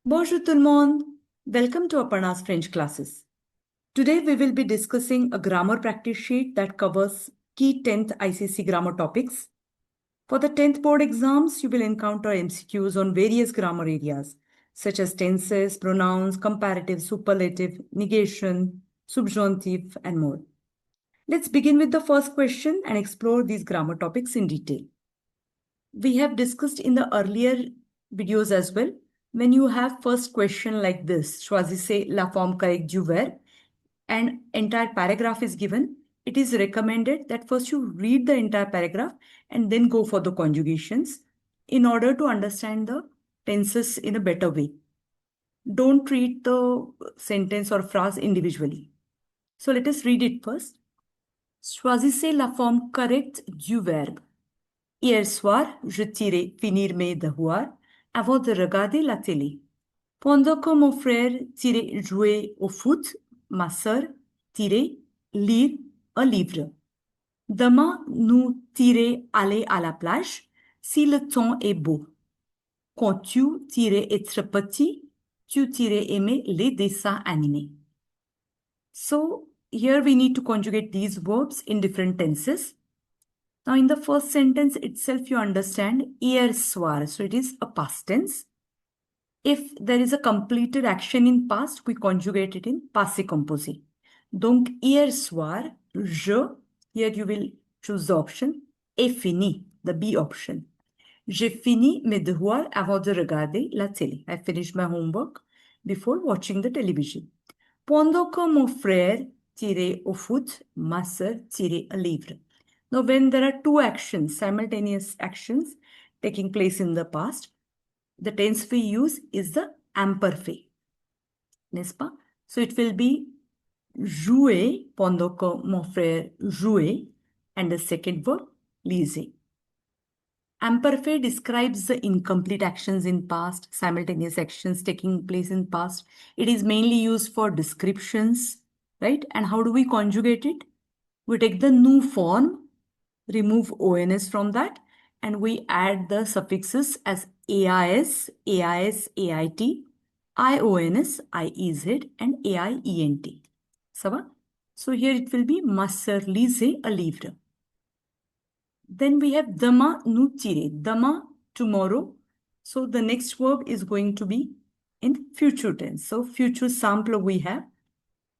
Bonjour tout le monde. Welcome to Aparna's French classes. Today we will be discussing a grammar practice sheet that covers key 10th ICSE grammar topics. For the 10th board exams, you will encounter MCQs on various grammar areas such as tenses, pronouns, comparative, superlative, negation, subjunctive, and more. Let's begin with the first question and explore these grammar topics in detail. We have discussed in the earlier videos as well. When you have first question like this, choisissez la forme correcte du verbe, and entire paragraph is given, it is recommended that first you read the entire paragraph and then go for the conjugations in order to understand the tenses in a better way. Don't treat the sentence or phrase individually. So let us read it first. Choisissez la forme correcte du verbe. Hier soir, je tirais finir mes devoirs avant de regarder la télé. Pendant que mon frère tirait jouer au foot, ma sœur tirait lire un livre. Demain, nous tirer aller à la plage si le temps est beau. Quand tu tirais être petit, tu tirais aimer les dessins animés. So, here we need to conjugate these verbs in different tenses. Now, in the first sentence itself, you understand hier soir. So, it is a past tense. If there is a completed action in past, we conjugate it in passé composé. Donc, hier soir, je, here you will choose the option, ai fini, the B option. J'ai fini mes devoirs avant de regarder la télé. I finished my homework before watching the television. Pendant que mon frère tirait au foot, ma sœur tirait un livre. Now, when there are two actions, simultaneous actions taking place in the past, the tense we use is the imperfect. N'est-ce pas? So it will be jouer pendant que mon frère jouait, and the second verb, liser. Imperfect describes the incomplete actions in past, simultaneous actions taking place in past. It is mainly used for descriptions, right? And how do we conjugate it? We take the new form, remove ONS from that, and we add the suffixes as AIS, AIS, AIT, IONS, IEZ, and AIENT. So here it will be ma sœur lisait un livre. Then we have demain nous tirer. Demain, tomorrow. So the next verb is going to be in future tense. So future sample we have.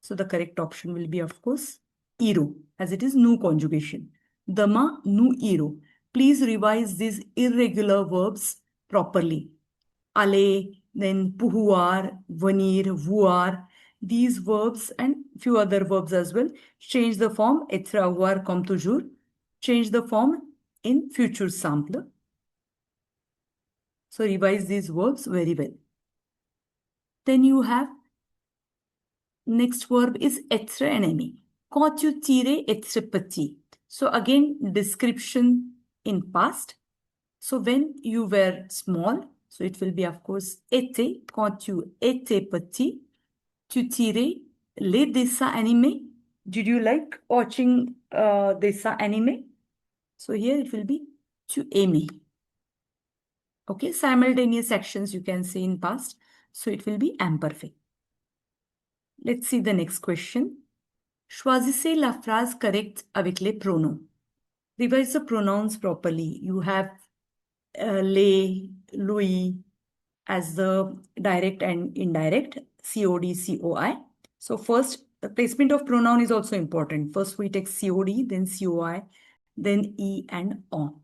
So the correct option will be, of course, irons, as it is new conjugation. Demain nous irons. Please revise these irregular verbs properly. Aller, then pouvoir, venir, voir. These verbs and few other verbs as well. Change the form, être, avoir, comme toujours. Change the form in future sample. So revise these verbs very well. Then you have next verb is être and aimer. Quand tu tirais être petit. So again, description in past. So when you were small, so it will be of course était. Quand tu étais petit, tu tirais les dessins animés. Did you like watching dessins animés? So here it will be tu aimais. Okay, simultaneous actions you can say in past. So it will be imperfect. Let's see the next question. Choisissez la phrase correcte avec les pronoms. Revise the pronouns properly. You have les, lui as the direct and indirect, COD, COI. So first, the placement of pronoun is also important. First we take COD, then COI, then E and on.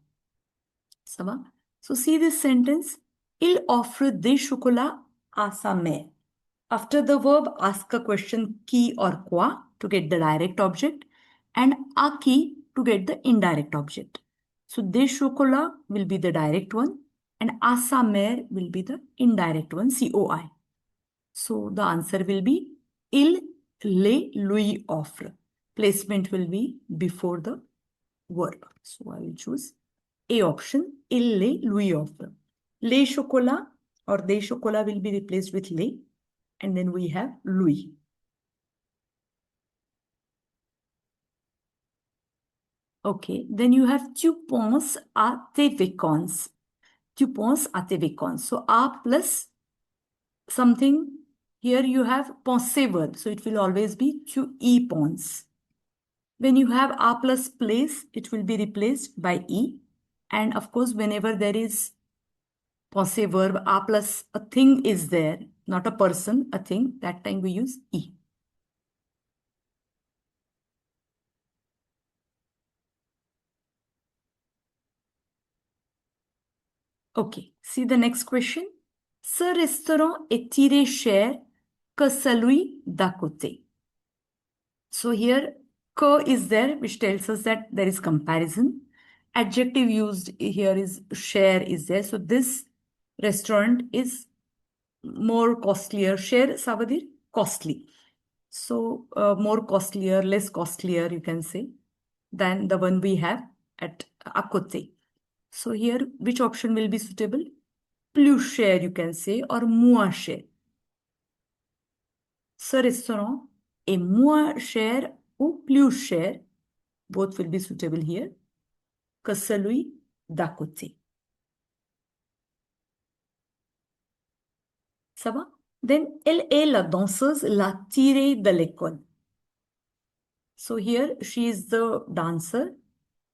So see this sentence. Il offre des chocolats à sa mère. After the verb, ask a question qui or quoi to get the direct object and à qui to get the indirect object. So des chocolats will be the direct one and à sa mère will be the indirect one, COI. So the answer will be il les lui offre. Placement will be before the verb. So I will choose A option, il les lui offre. Les chocolats or des chocolats will be replaced with les. And then we have lui. Okay, then you have tu penses à tes vacances. Tu penses à tes vacances. So à plus something, here you have penser verb. So it will always be tu y penses. When you have a plus place, it will be replaced by e. And of course, whenever there is penser verb, a plus a thing is there, not a person, a thing, that time we use e. Okay, see the next question. Ce restaurant est tiré cher que celui d'à côté. So here, que is there, which tells us that there is comparison. Adjective used here is share is there. So this restaurant is more costlier. Share, Savadir, costly. So more costlier, less costlier, you can say, than the one we have at Akote. So here, which option will be suitable? Plus cher, you can say, or moins cher. Ce restaurant est moins cher ou plus cher, both will be suitable here, que celui d'à côté. Ça va? Then, elle est la danseuse la tirée de l'école. So here, she is the dancer,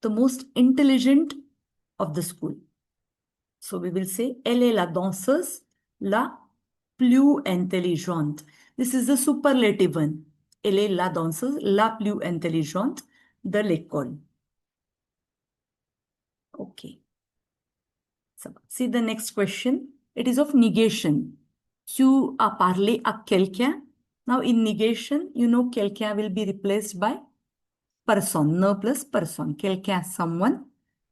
the most intelligent of the school. So we will say, elle est la danseuse la plus intelligente. This is the superlative one. Elle est la danseuse la plus intelligente de l'école. Okay. So, see the next question. It is of negation. Tu as parlé à quelqu'un. Now in negation, you know quelqu'un will be replaced by person. Ne plus person. Quelqu'un, someone.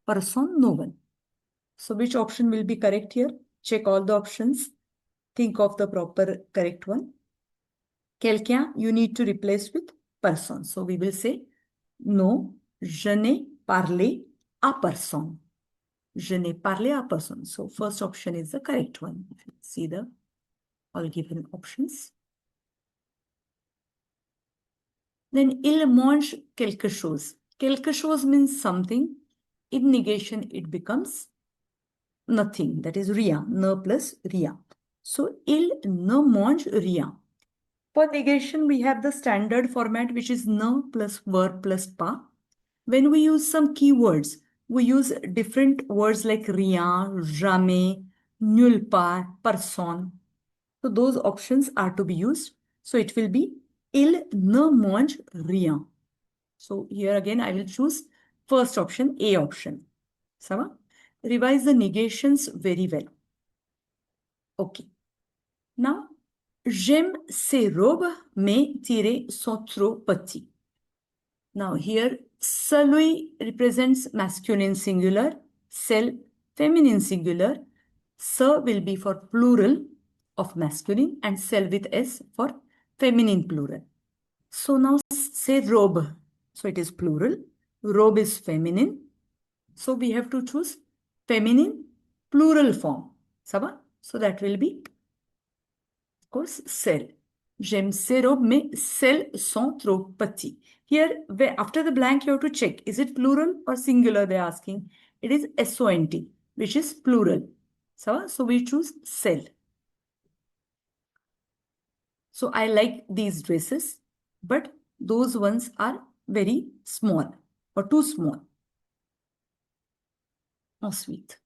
Person, no one. So which option will be correct here? Check all the options. Think of the proper correct one. Quelqu'un, you need to replace with person. So we will say, non, je n'ai parlé à personne. Je n'ai parlé à personne. So first option is the correct one. See the all given options. Then, il mange quelque chose. Quelque chose means something. In negation, it becomes nothing. That is rien. Ne plus rien. So, il ne mange rien. For negation, we have the standard format, which is ne plus verb plus pas. When we use some keywords, we use different words like rien, jamais, nulle part, personne. So those options are to be used. So it will be il ne mange rien. So here again, I will choose first option, A option. Ça va? Revise the negations very well. Okay. Now, j'aime ces robes, mais tirées sont trop petites. Now here, celui represents masculine singular, celle feminine singular, ce will be for plural of masculine and cell with S for feminine plural. So now say robe. So it is plural. Robe is feminine. So we have to choose feminine plural form. Saba? So that will be, of course, cell. J'aime ces robes, mais celles sont trop petites. Here, after the blank, you have to check. Is it plural or singular, they're asking. It is SONT, which is plural. So we choose cell. So I like these dresses, but those ones are very small or too small. Ensuite,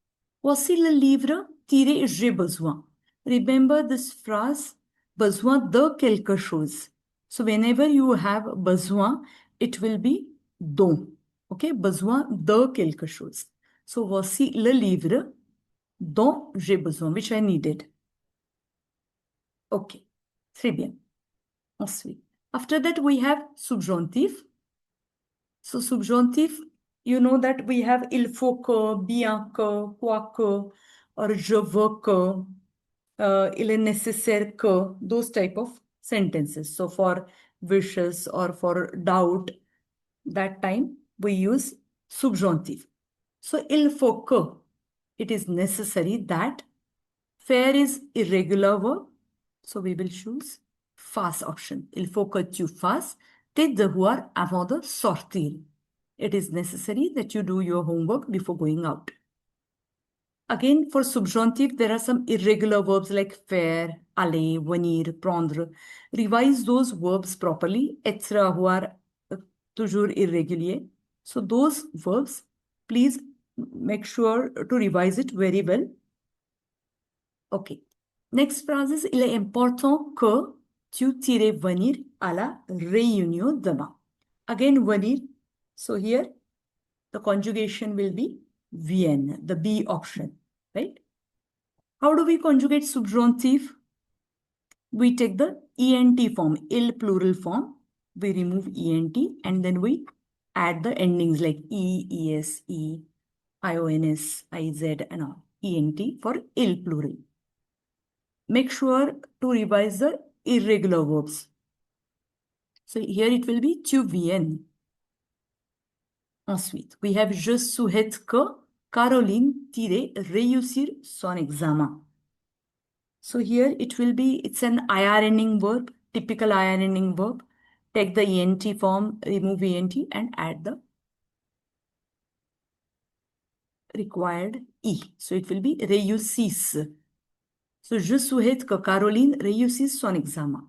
voici le livre tiré j'ai besoin. Remember this phrase, besoin de quelque chose. So whenever you have besoin, it will be dont. Okay, besoin de quelque chose. So voici le livre dont j'ai besoin, which I needed. Okay, très bien. Ensuite, after that we have subjunctive. So subjunctive, you know that we have il faut que, bien que, quoique, or je veux que, il est nécessaire que, those type of sentences. So for wishes or for doubt, that time we use subjunctive. So il faut que, it is necessary that. Faire is irregular verb. So we will choose face option. Il faut que tu fasses tes devoirs avant de sortir. It is necessary that you do your homework before going out. Again, for subjunctive, there are some irregular verbs like faire, aller, venir, prendre. Revise those verbs properly. Être, avoir, toujours irrégulier. So those verbs, please make sure to revise it very well. Okay. Next phrase is, il est important que tu tires venir à la réunion demain. Again, venir. So here, the conjugation will be vienne, the B option, right? How do we conjugate subjunctive? We take the ENT form, il plural form. We remove ENT and then we add the endings like E, ES, E, IONS, IZ and all. ENT for il plural. Make sure to revise the irregular verbs. So here it will be tu viennes. Ensuite, we have je souhaite que Caroline tire réussir son examen. So here it will be, it's an IR ending verb, typical IR ending verb. Take the ENT form, remove ENT and add the required E. So it will be réussisse. So je souhaite que Caroline réussisse son examen.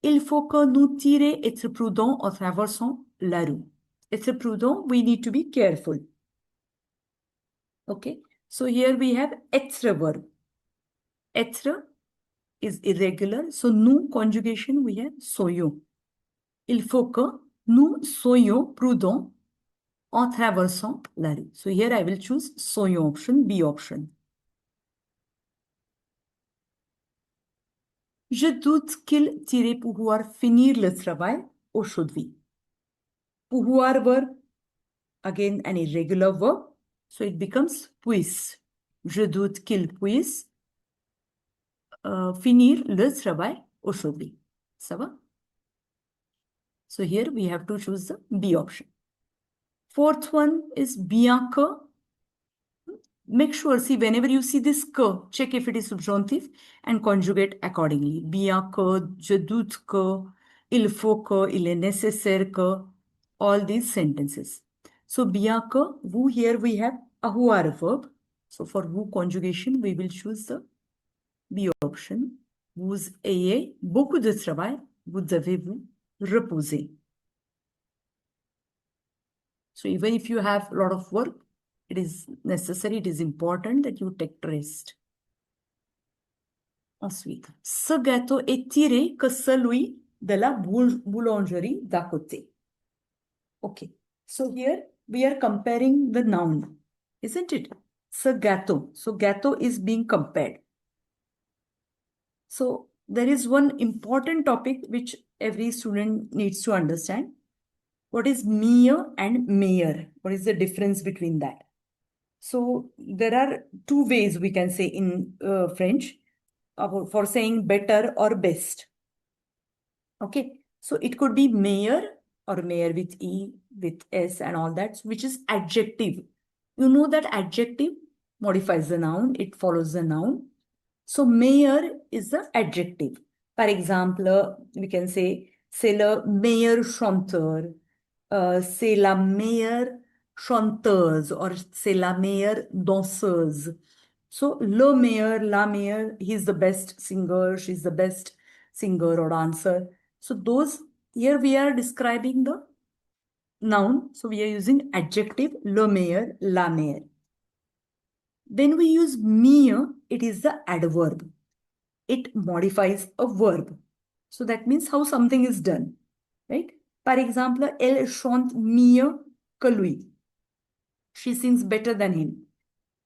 Il faut que nous tirions être prudents en traversant la rue. Être prudent, we need to be careful. Okay. So here we have être verb. Être is irregular. So nous conjugation we have soyons. Il faut que nous soyons prudents en traversant la rue. So here I will choose soyons option, B option. Je doute qu'il tire pouvoir finir le travail aujourd'hui. Pouvoir verb, again an irregular verb. So it becomes puisse. Je doute qu'il puisse finir le travail aujourd'hui. Ça va? So here we have to choose the B option. Fourth one is bien que. Make sure, see, whenever you see this que, check if it is subjunctive and conjugate accordingly. Bien que, je doute que, il faut que, il est nécessaire que, all these sentences. So bien que, vous, here we have avoir verb. So for vous conjugation, we will choose the B option. Vous ayez beaucoup de travail, vous devez vous reposer. So even if you have a lot of work, it is necessary, it is important that you take rest. Ensuite, ce gâteau est tiré que celui de la boulangerie d'à côté. Okay, so here we are comparing the noun, isn't it? Ce gâteau. So gâteau is being compared. So there is one important topic which every student needs to understand. What is mieux and meilleur? What is the difference between that? So there are two ways we can say in French for saying better or best. Okay, so it could be meilleur or meilleur with E, with S and all that, which is adjective. You know that adjective modifies the noun, it follows the noun. So meilleur is the adjective. Par exemple, we can say c'est le meilleur chanteur, c'est la meilleure chanteuse or c'est la meilleure danseuse. So le meilleur, la meilleure, he's the best singer, she's the best singer or dancer. So those, here we are describing the noun. So we are using adjective le meilleur, la meilleure. Then we use mieux, it is the adverb. It modifies a verb. So that means how something is done, right? Par exemple, elle chante mieux que lui. She sings better than him.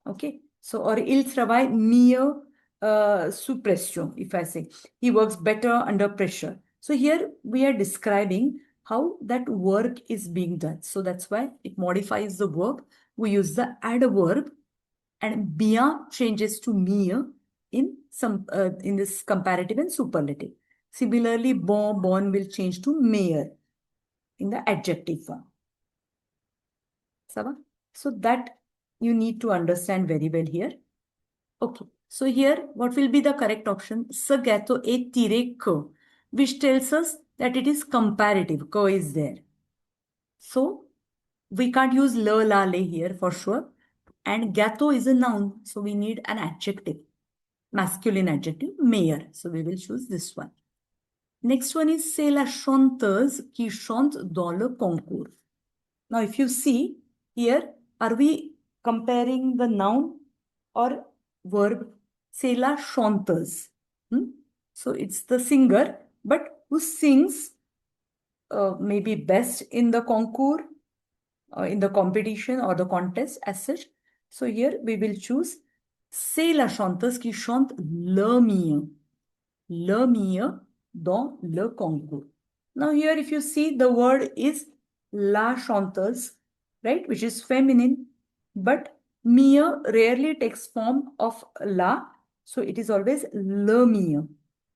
Okay. So, or il travaille mieux sous pression, if I say. He works better under pressure. So here we are describing how that work is being done. So that's why it modifies the verb. We use the adverb and bien changes to mieux in this comparative and superlative. Similarly, bon will change to meilleur in the adjective form. So that you need to understand very well here. Okay, so here what will be the correct option? Ce gâteau est tiré que, which tells us that it is comparative. Que is there. So we can't use le, la, le here for sure. And gâteau is a noun, so we need an adjective, masculine adjective, meilleur. So we will choose this one. Next one is c'est la chanteuse qui chante dans le concours. Now, if you see here, are we comparing the noun or verb? C'est la chanteuse. So it's the singer, but who sings maybe best in the concours, in the competition or the contest as such. So here we will choose c'est la chanteuse qui chante le mieux. Le mieux dans le concours. Now here if you see the word is la chanteuse, right, which is feminine, but mieux rarely takes form of la, so it is always le mieux.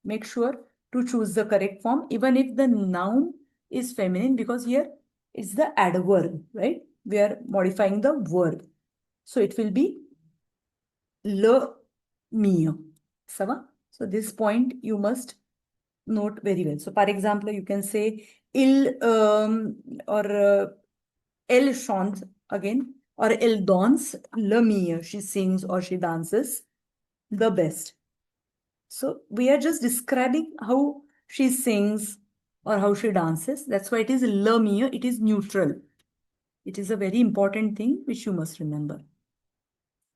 Make sure to choose the correct form even if the noun is feminine, because here it's the adverb, right? We are modifying the verb. So it will be le mieux. So this point you must note very well. So, for example, you can say il or elle chante again, or elle danse le mieux. She sings or she dances the best. So we are just describing how she sings or how she dances. That's why it is le mieux. It is neutral. It is a very important thing which you must remember.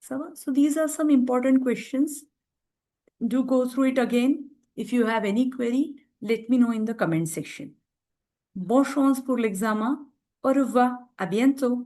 So these are some important questions. Do go through it again. If you have any query, let me know in the comment section. Bonne chance pour l'examen. Au revoir. À bientôt.